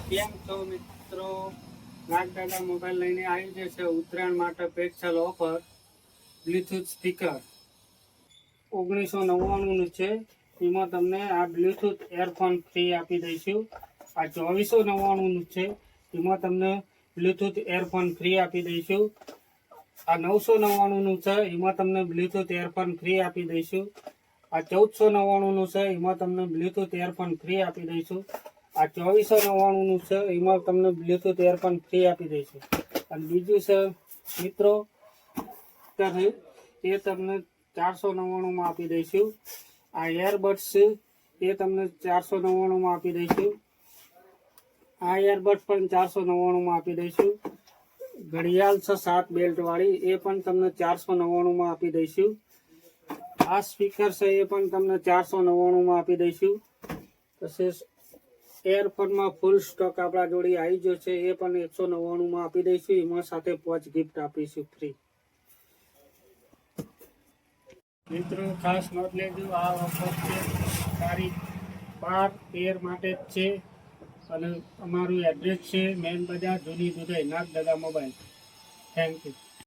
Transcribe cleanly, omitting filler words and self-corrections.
કેમ છો મિત્રો? નાગદાદા મોબાઈલ લઈને આવી જશે ઉત્તરાયણ માટે સ્પેશિયલ ઓફર. બ્લૂટૂથ સ્પીકર 1999 છે. એમાં તમને આ બ્લૂટૂથ એરફોન ફ્રી આપી દઈશું. આ 2499 છે. એમાં તમને બ્લૂટૂથ એરફોન ફ્રી આપી દઈશું. આ 999 છે. એમાં તમને બ્લૂટૂથ એરફોન ફ્રી આપી દઈશું. આ 1499 છે. એમાં તમને બ્લૂટૂથ એરફોન ફ્રી આપી દઈશું. આ 2499 છે. એમાં તમને બ્લૂટૂથ એરફોન ફ્રી આપી દઈશું. અને બીજું છે મિત્રો એ તમને 499 માં આપી દઈશું. આ એરબડ્સ એ તમને 499 માં આપી દઈશું. આ એરબડ્સ પણ 499 માં આપી દઈશું. ઘડિયાળ છે 7 બેલ્ટ વાળી, એ પણ તમને 499 માં આપી દઈશું. આ સ્પીકર છે એ પણ તમને 499 માં આપી દઈશું. તसेच એરફોનમાં ફૂલ સ્ટોક આપણા જોડે આવી ગયો છે, એ પણ 199 માં આપી દઈશું. એમાં સાથે 5 ગિફ્ટ આપીશું ફ્રી. મિત્રો ખાસ નોંધ લેજો, આ ઓફર છે તારીખ 12-13 માટે જ છે. અને અમારું એડ્રેસ છે મેન બજાર, જૂની દુધઈ, નાગદાદા મોબાઈલ. Thank you.